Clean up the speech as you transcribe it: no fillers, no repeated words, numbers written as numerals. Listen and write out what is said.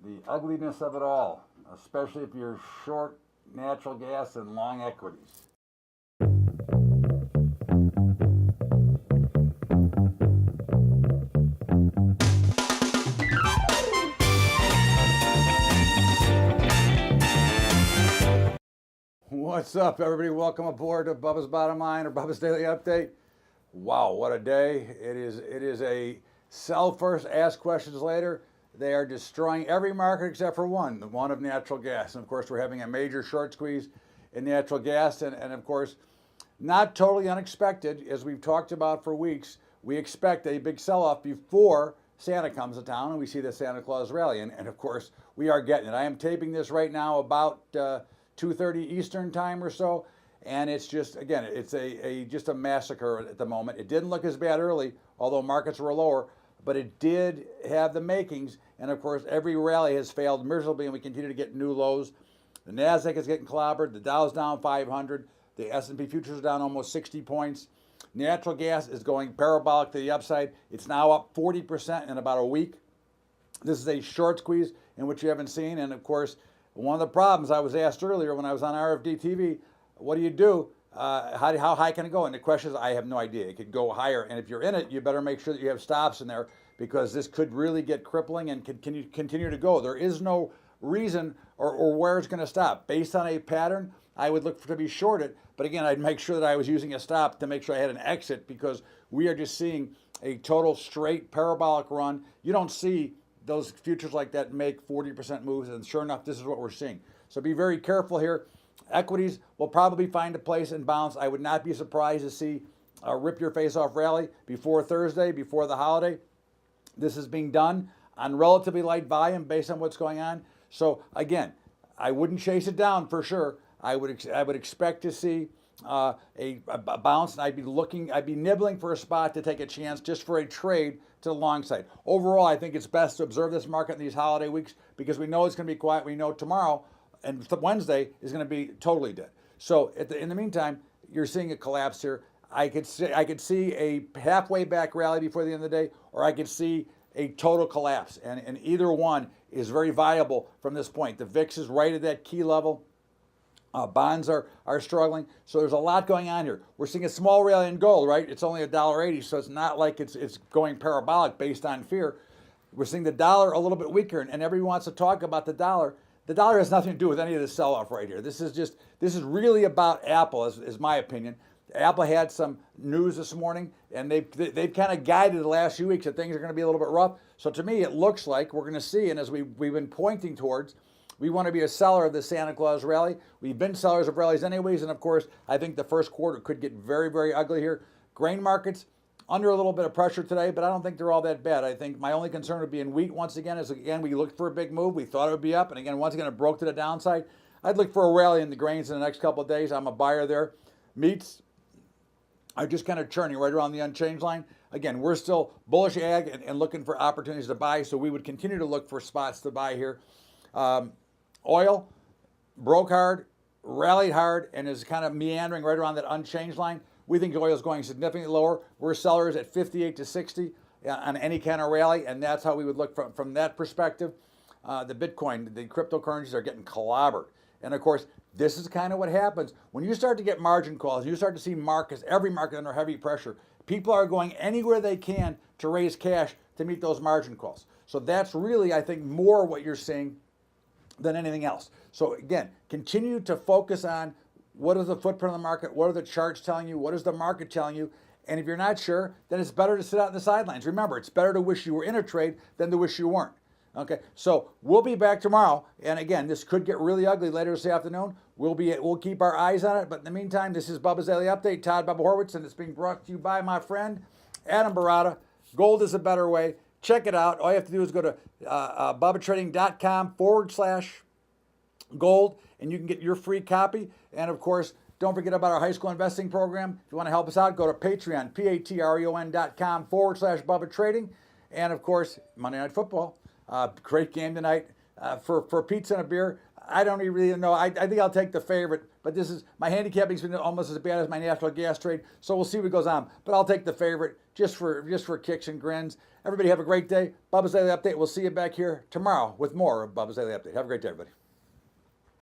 the ugliness of it all, especially if you're short natural gas and long equities. What's up, everybody? Welcome aboard to Bubba's Bottom Line or Bubba's Daily Update. Wow, what a day. It is a sell first, ask questions later. They are destroying every market except for one, the one of natural gas. And of course, we're having a major short squeeze in natural gas. And of course, not totally unexpected, as we've talked about for weeks, we expect a big sell-off before Santa comes to town and we see the Santa Claus rally. And of course, we are getting it. I am taping this right now about 2:30 Eastern time or so. And it's just, again, it's just a massacre at the moment. It didn't look as bad early, although markets were lower, but it did have the makings. And of course, every rally has failed miserably, and we continue to get new lows. The Nasdaq is getting clobbered. The Dow's down 500. The S&P futures are down almost 60 points. Natural gas is going parabolic to the upside. It's now up 40% in about a week. This is a short squeeze in which you haven't seen. And of course, one of the problems I was asked earlier when I was on RFD TV, what do you do? How high can it go? And the question is, I have no idea. It could go higher. And if you're in it, you better make sure that you have stops in there, because this could really get crippling and continue to go. There is no reason or where it's going to stop. Based on a pattern, I would look to be shorted. But again, I'd make sure that I was using a stop to make sure I had an exit, because we are just seeing a total straight parabolic run. You don't see those futures like that make 40% moves, and sure enough, this is what we're seeing. So be very careful here. Equities will probably find a place and bounce. I would not be surprised to see a rip your face off rally before Thursday, before the holiday. This is being done on relatively light volume based on what's going on. So again, I wouldn't chase it down for sure. I would expect to see a bounce, and I'd be nibbling for a spot to take a chance just for a trade to the long side. Overall, I think it's best to observe this market in these holiday weeks, because we know it's going to be quiet. We know tomorrow and Wednesday is going to be totally dead. So in the meantime, you're seeing a collapse here. I could see a halfway back rally before the end of the day, or I could see a total collapse. And either one is very viable from this point. The VIX is right at that key level. Bonds are struggling. So there's a lot going on here. We're seeing a small rally in gold, right? It's only $1.80, so it's not like it's going parabolic based on fear. We're seeing the dollar a little bit weaker, and everyone wants to talk about the dollar. The dollar has nothing to do with any of the sell-off right here. This is really about Apple, is my opinion. Apple had some news this morning, and they've kind of guided the last few weeks that things are going to be a little bit rough. So to me, it looks like we're going to see, and as we've been pointing towards, we want to be a seller of the Santa Claus rally. We've been sellers of rallies anyways, and of course, I think the first quarter could get very, very ugly here. Grain markets under a little bit of pressure today, but I don't think they're all that bad. I think my only concern would be in wheat once again, we looked for a big move. We thought it would be up, and again, once again, it broke to the downside. I'd look for a rally in the grains in the next couple of days. I'm a buyer there. Meats are just kind of churning right around the unchanged line. Again, we're still bullish ag and looking for opportunities to buy, so we would continue to look for spots to buy here. Oil broke hard, rallied hard, and is kind of meandering right around that unchanged line. We think oil is going significantly lower. We're sellers at 58 to 60 on any kind of rally, and that's how we would look from that perspective. The Bitcoin, the cryptocurrencies are getting clobbered. And of course, this is kind of what happens when you start to get margin calls. You start to see every market under heavy pressure. People are going anywhere they can to raise cash to meet those margin calls. So that's really, I think, more what you're seeing than anything else. So again, continue to focus on what is the footprint of the market, what are the charts telling you, what is the market telling you, and if you're not sure, then it's better to sit out in the sidelines. Remember, it's better to wish you were in a trade than to wish you weren't. Okay, so we'll be back tomorrow, and again, this could get really ugly later this afternoon. We'll keep our eyes on it, but in the meantime, this is Bubba's Daily Update, Todd Bubba Horwitz, and it's being brought to you by my friend Adam Barata. Gold is a better way. Check it out. All you have to do is go to bubbatrading.com/gold, and you can get your free copy. And of course, don't forget about our high school investing program. If you want to help us out, go to Patreon, patreon.com/Bubba Trading. And of course, Monday Night Football. Great game tonight. For pizza and a beer, I don't even really know. I think I'll take the favorite, but this is, my handicapping's been almost as bad as my natural gas trade, so we'll see what goes on. But I'll take the favorite just for kicks and grins. Everybody have a great day. Bubba's Daily Update. We'll see you back here tomorrow with more of Bubba's Daily Update. Have a great day, everybody.